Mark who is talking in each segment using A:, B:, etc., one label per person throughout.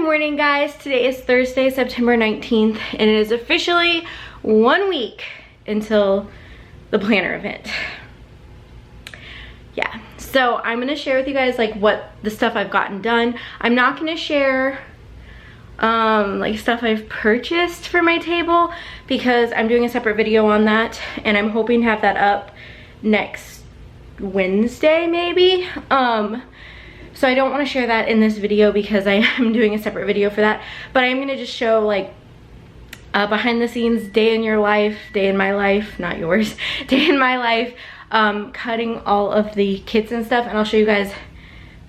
A: morning, guys. Today is Thursday, September 19th, and it is officially 1 week until the planner event. Yeah, so I'm gonna share with you guys like what the stuff I've gotten done. I'm not gonna share like stuff I've purchased for my table because I'm doing a separate video on that, and I'm hoping to have that up next Wednesday maybe. So I don't want to share that in this video because I am doing a separate video for that, but I'm gonna just show like behind the scenes, day in your life, day in my life, not yours, day in my life, cutting all of the kits and stuff, and I'll show you guys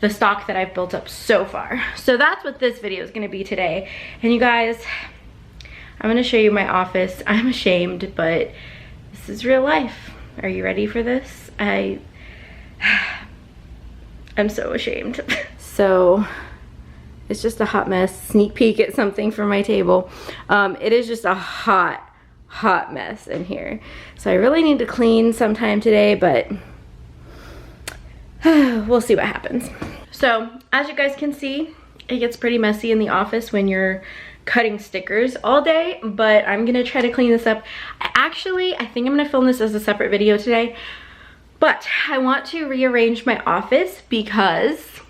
A: the stock that I've built up so far. So that's what this video is gonna be today. And you guys, I'm gonna show you my office. I'm ashamed, but this is real life. Are you ready for this? I'm so ashamed. So it's just a hot mess. Sneak peek at something for my table. It is just a hot mess in here. So I really need to clean sometime today, but we'll see what happens. So as you guys can see, it gets pretty messy in the office when you're cutting stickers all day, but I'm gonna try to clean this up. I think I'm gonna film this as a separate video today, but I want to rearrange my office because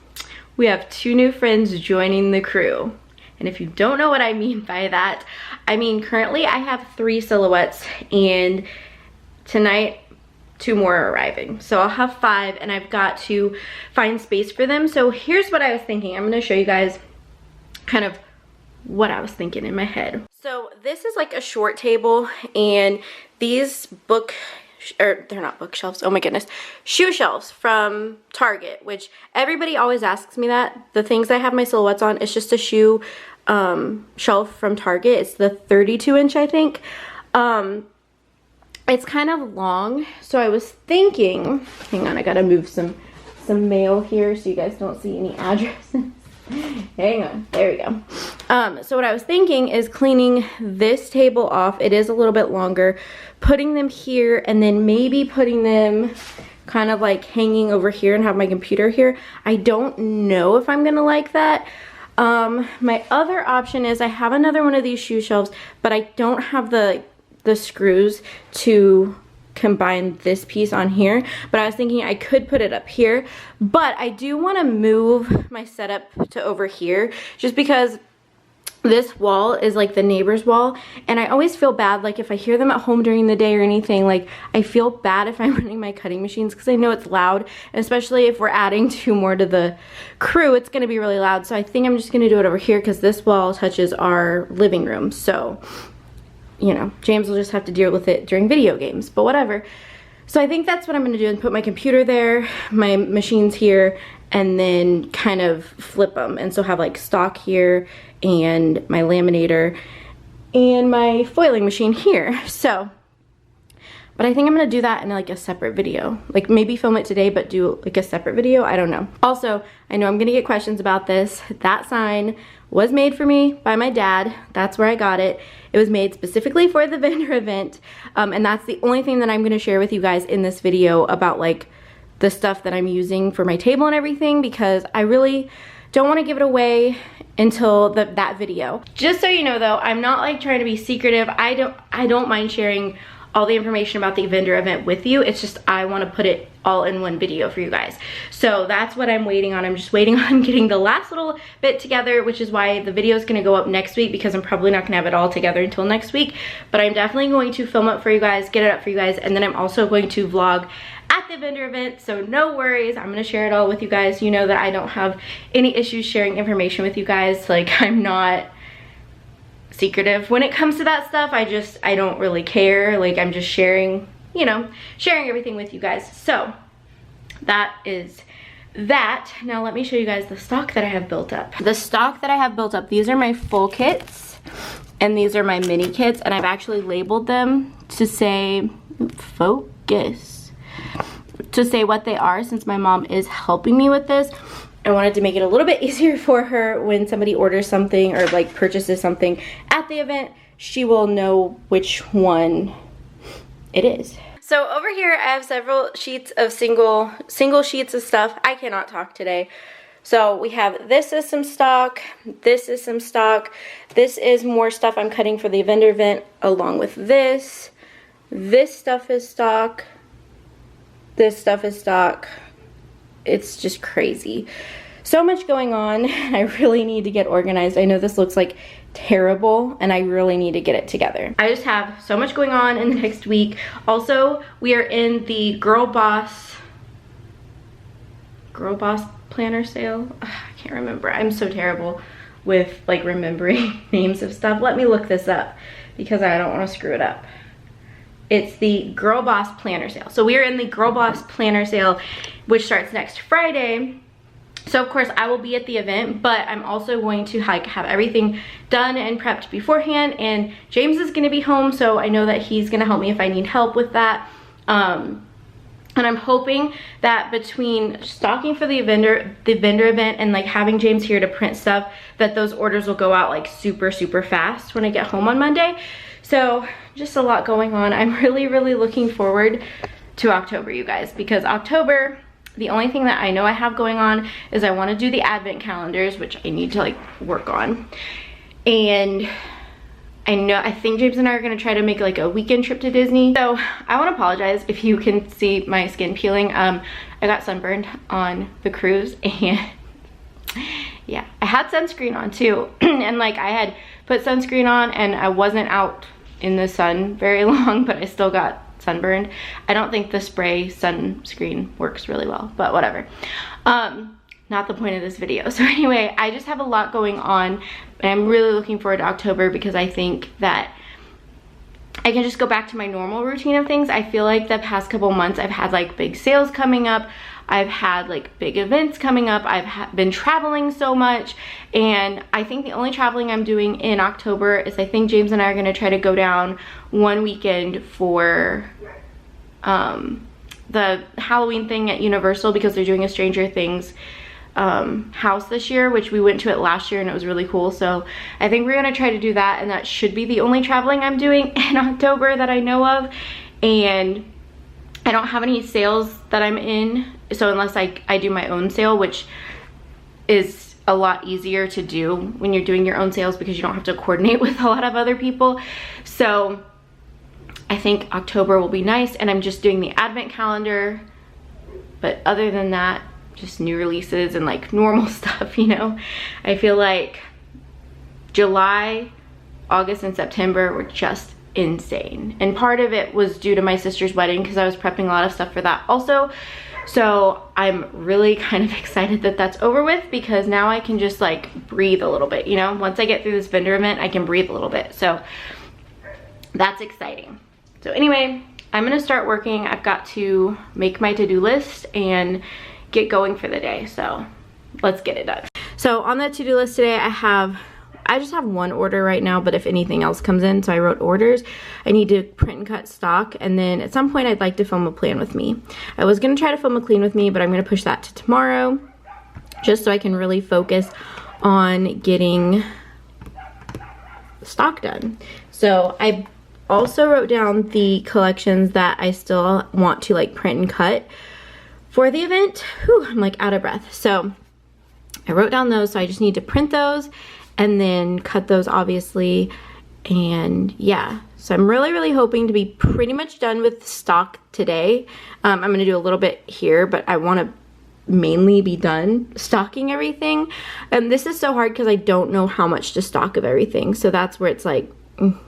A: we have 2 new friends joining the crew. And if you don't know what I mean by that, I mean currently I have 3 silhouettes, and tonight 2 more are arriving. So I'll have 5, and I've got to find space for them. So here's what I was thinking. I'm gonna show you guys kind of what I was thinking in my head. So this is like a short table, and these they're not bookshelves, oh my goodness, shoe shelves from Target, which everybody always asks me that. The things I have my silhouettes on, it's just a shoe shelf from Target. It's the 32-inch, I think. It's kind of long, so I was thinking, hang on, I gotta move some mail here so you guys don't see any addresses. Hang on, there we go. So what I was thinking is cleaning this table off. It is a little bit longer, putting them here, and then maybe putting them kind of like hanging over here and have my computer here. I don't know if I'm gonna like that. My other option is I have another one of these shoe shelves, but I don't have the screws to combine this piece on here, but I was thinking I could put it up here, but I do want to move my setup to over here just because this wall is like the neighbor's wall, and I always feel bad like if I hear them at home during the day or anything, like I feel bad if I'm running my cutting machines because I know it's loud, and especially if we're adding 2 more to the crew, it's going to be really loud. So I think I'm just going to do it over here because this wall touches our living room, so you know, James will just have to deal with it during video games, but whatever. So I think that's what I'm gonna do, and put my computer there, my machines here, and then kind of flip them. And so have like stock here and my laminator and my foiling machine here. So, but I think I'm gonna do that in like a separate video. Like maybe film it today, but do like a separate video, I don't know. Also, I know I'm gonna get questions about this. That sign was made for me by my dad. That's where I got it. It was made specifically for the vendor event. And that's the only thing that I'm gonna share with you guys in this video about like the stuff that I'm using for my table and everything, because I really don't wanna give it away until that video. Just so you know though, I'm not like trying to be secretive. I don't mind sharing all the information about the vendor event with you. It's just I want to put it all in one video for you guys. So that's what I'm waiting on. I'm just waiting on getting the last little bit together, which is why the video is going to go up next week, because I'm probably not going to have it all together until next week. But I'm definitely going to film it for you guys, get it up for you guys, and then I'm also going to vlog at the vendor event, so no worries. I'm going to share it all with you guys. You know that I don't have any issues sharing information with you guys. Like, I'm not secretive when it comes to that stuff. I don't really care. Like, I'm just sharing, you know, sharing everything with you guys. So that is that. Now let me show you guys the stock that I have built up. The stock that I have built up, these are my full kits and these are my mini kits, and I've actually labeled them to say, focus, to say what they are, since my mom is helping me with this. I wanted to make it a little bit easier for her when somebody orders something or like purchases something at the event. She will know which one it is. So over here I have several sheets of single sheets of stuff. I cannot talk today. So we have, this is some stock, this is some stock, this is more stuff I'm cutting for the vendor event along with this. This stuff is stock, this stuff is stock. It's just crazy. So much going on. I really need to get organized. I know this looks like terrible and I really need to get it together. I just have so much going on in the next week. Also, we are in the Girl Boss planner sale. Ugh, I can't remember. I'm so terrible with like remembering names of stuff. Let me look this up because I don't want to screw it up. It's the Girl Boss Planner Sale. So we are in the Girl Boss Planner Sale, which starts next Friday. So of course I will be at the event, but I'm also going to like have everything done and prepped beforehand, and James is gonna be home, so I know that he's gonna help me if I need help with that. And I'm hoping that between stocking for the vendor event and like having James here to print stuff, that those orders will go out like super fast when I get home on Monday. So just a lot going on. I'm really looking forward to October, you guys, because October, the only thing that I know I have going on is I want to do the advent calendars, which I need to like work on. And I think James and I are going to try to make like a weekend trip to Disney. So I want to apologize if you can see my skin peeling. I got sunburned on the cruise, and yeah, I had sunscreen on too. And like I had put sunscreen on and I wasn't out in the sun very long, but I still got sunburned. I don't think the spray sunscreen works really well, but whatever. Not the point of this video. So anyway, I just have a lot going on, and I'm really looking forward to October because I think that I can just go back to my normal routine of things. I feel like the past couple months I've had like big sales coming up, I've had like big events coming up, I've been traveling so much, and I think the only traveling I'm doing in October is I think James and I are going to try to go down one weekend for the Halloween thing at Universal, because they're doing a Stranger Things house this year, which we went to it last year and it was really cool. So I think we're gonna try to do that, and that should be the only traveling I'm doing in October that I know of. And I don't have any sales that I'm in, so unless I do my own sale, which is a lot easier to do when you're doing your own sales because you don't have to coordinate with a lot of other people. So I think October will be nice, and I'm just doing the advent calendar, but other than that, just new releases and like normal stuff, you know. I feel like July, August, and September were just insane, and part of it was due to my sister's wedding because I was prepping a lot of stuff for that also. So I'm really kind of excited that that's over with, because now I can just like breathe a little bit, you know. Once I get through this vendor event, I can breathe a little bit, so that's exciting. So anyway, I'm gonna start working. I've got to make my to-do list and get going for the day, so let's get it done. So on the to-do list today, I just have one order right now, but if anything else comes in, so I wrote orders. I need to print and cut stock, and then at some point I'd like to film a plan with me. I was gonna try to film a clean with me, but I'm gonna push that to tomorrow, just so I can really focus on getting stock done. So I also wrote down the collections that I still want to like print and cut for the event. Whew, I'm like out of breath. So I wrote down those, so I just need to print those and then cut those obviously. And yeah, so I'm really hoping to be pretty much done with stock today. I'm gonna do a little bit here, but I wanna mainly be done stocking everything. And this is so hard because I don't know how much to stock of everything. So that's where it's like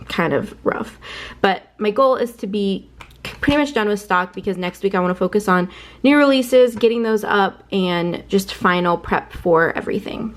A: kind of rough. But my goal is to be pretty much done with stock, because next week I want to focus on new releases, getting those up, and just final prep for everything.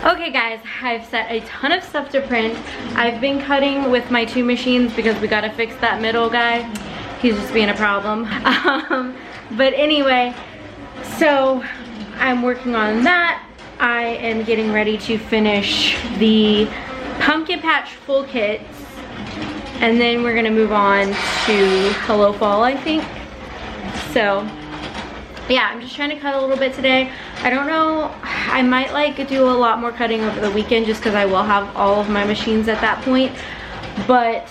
A: Okay guys, I've set a ton of stuff to print. I've been cutting with my 2 machines because we gotta fix that middle guy. He's just being a problem. But anyway, so I'm working on that. I am getting ready to finish the pumpkin patch full kits. And then we're gonna move on to Hello Fall, I think. So yeah, I'm just trying to cut a little bit today. I don't know, I might like do a lot more cutting over the weekend just because I will have all of my machines at that point. But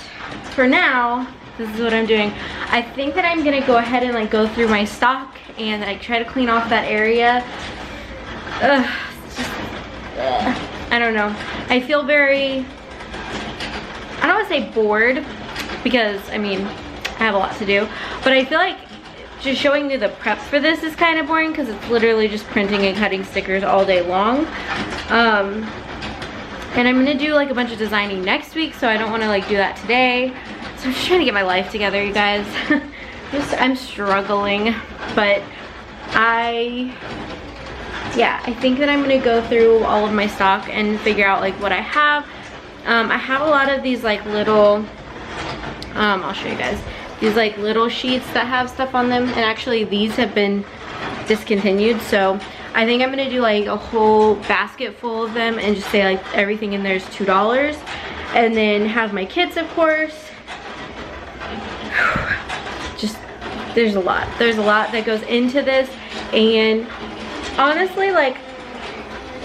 A: for now, this is what I'm doing. I think that I'm gonna go ahead and like go through my stock and like try to clean off that area. I don't know. I feel very, I don't want to say bored because I mean, I have a lot to do, but I feel like just showing you the prep for this is kind of boring because it's literally just printing and cutting stickers all day long. And I'm gonna do like a bunch of designing next week, so I don't want to like do that today. So I'm just trying to get my life together, you guys. I'm struggling, but yeah, I think that I'm gonna go through all of my stock and figure out like what I have. I have a lot of these like little, I'll show you guys. These like little sheets that have stuff on them, and actually these have been discontinued, so I think I'm gonna do like a whole basket full of them and just say like everything in there is $2, and then have my kits, of course. Just there's a lot that goes into this, and honestly, like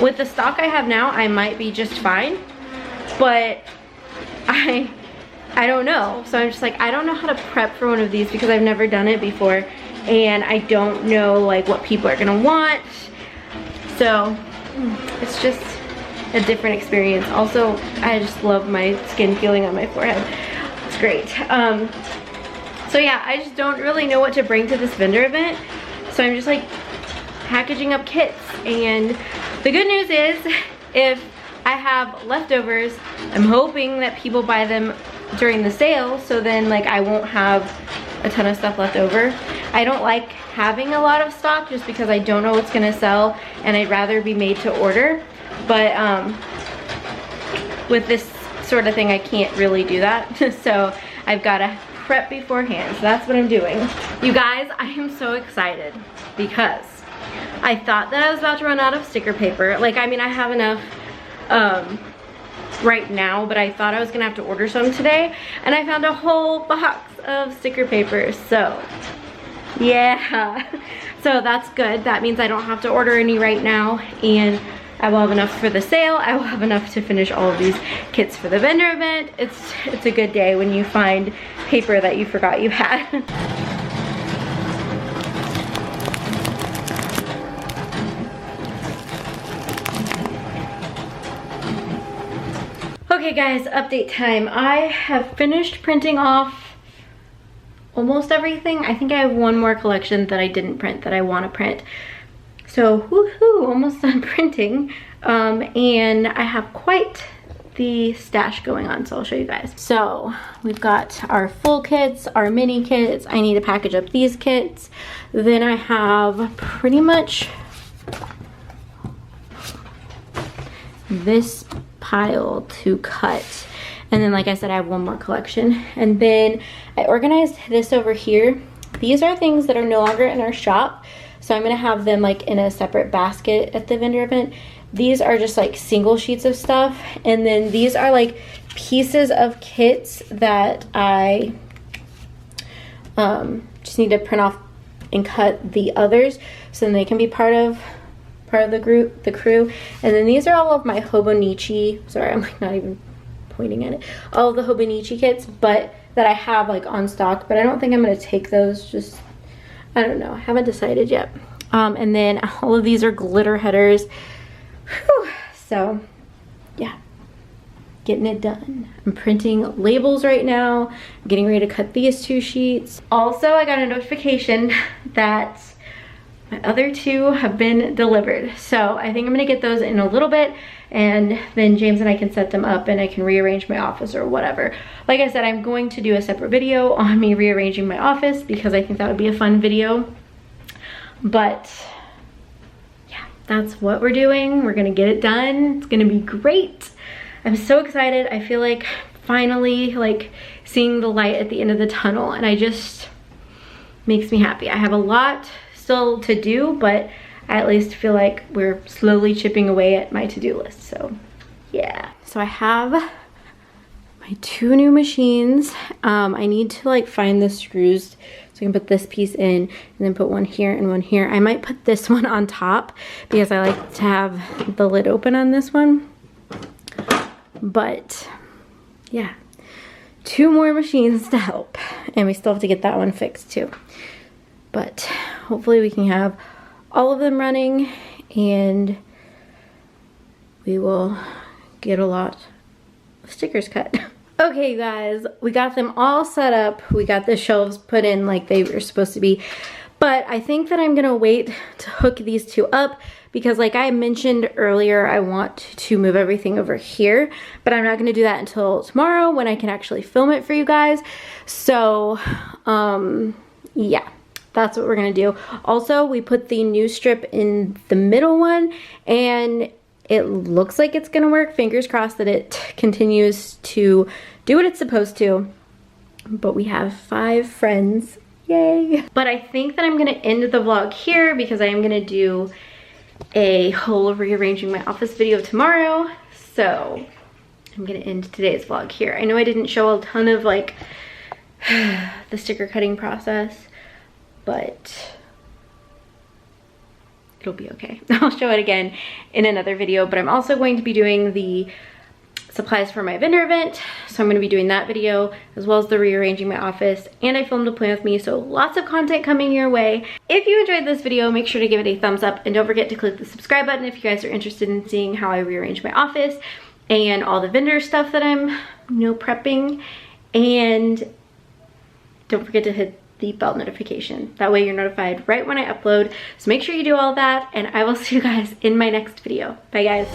A: with the stock I have now, I might be just fine, but I don't know. So I'm just like, I don't know how to prep for one of these because I've never done it before, and I don't know like what people are gonna want. So it's just a different experience. Also, I just love my skin feeling on my forehead. It's great. So yeah, I just don't really know what to bring to this vendor event. So I'm just like packaging up kits, and the good news is if I have leftovers, I'm hoping that people buy them during the sale, so then like I won't have a ton of stuff left over. I don't like having a lot of stock just because I don't know what's gonna sell, and I'd rather be made to order. But with this sort of thing, I can't really do that. So I've got to prep beforehand. So that's what I'm doing. You guys, I am so excited because I thought that I was about to run out of sticker paper. Like, I mean, I have enough right now, but I thought I was gonna have to order some today, and I found a whole box of sticker paper. So yeah, so that's good. That means I don't have to order any right now, and I will have enough for the sale. I will have enough to finish all of these kits for the vendor event. It's a good day when you find paper that you forgot you had. Okay guys, update time. I have finished printing off almost everything. I think I have one more collection that I didn't print that I want to print. So woohoo, almost done printing. And I have quite the stash going on, so I'll show you guys. So we've got our full kits, our mini kits. I need to package up these kits. Then I have pretty much this pile to cut, and then like I said, I have one more collection. And then I organized this over here. These are things that are no longer in our shop, so I'm gonna have them like in a separate basket at the vendor event. These are just like single sheets of stuff, and then these are like pieces of kits that I just need to print off and cut the others so then they can be part of the crew. And then these are all of my Hobonichi, sorry, I'm like not even pointing at it, all of the Hobonichi kits, but that I have like on stock, but I don't think I'm gonna take those, just I don't know, I haven't decided yet. And then all of these are glitter headers. Whew. So yeah, getting it done. I'm printing labels right now. I'm getting ready to cut these 2 sheets. Also, I got a notification that my other 2 have been delivered. So I think I'm gonna get those in a little bit, and then James and I can set them up and I can rearrange my office or whatever. Like I said, I'm going to do a separate video on me rearranging my office because I think that would be a fun video. But yeah, that's what we're doing. We're gonna get it done. It's gonna be great. I'm so excited. I feel like finally like seeing the light at the end of the tunnel, and I just makes me happy. I have a lot still to do, but I at least feel like we're slowly chipping away at my to-do list. So yeah. So I have my 2 new machines. I need to like find the screws so I can put this piece in and then put one here and one here. I might put this one on top because I like to have the lid open on this one. But yeah, 2 more machines to help, and we still have to get that one fixed too. But hopefully we can have all of them running and we will get a lot of stickers cut. Okay, you guys, we got them all set up. We got the shelves put in like they were supposed to be. But I think that I'm gonna wait to hook these 2 up because like I mentioned earlier, I want to move everything over here, but I'm not gonna do that until tomorrow when I can actually film it for you guys. So, yeah, that's what we're gonna do. Also, we put the new strip in the middle one and it looks like it's gonna work. Fingers crossed that it continues to do what it's supposed to. But we have 5 friends, yay. But I think that I'm gonna end the vlog here because I am gonna do a whole rearranging my office video tomorrow. So I'm gonna end today's vlog here. I know I didn't show a ton of like the sticker cutting process, but it'll be okay. I'll show it again in another video, but I'm also going to be doing the supplies for my vendor event. So I'm going to be doing that video as well as the rearranging my office, and I filmed a plan with me, so lots of content coming your way. If you enjoyed this video, make sure to give it a thumbs up and don't forget to click the subscribe button if you guys are interested in seeing how I rearrange my office and all the vendor stuff that I'm, prepping. And don't forget to hit the bell notification. That way you're notified right when I upload. So make sure you do all that, and I will see you guys in my next video. Bye guys.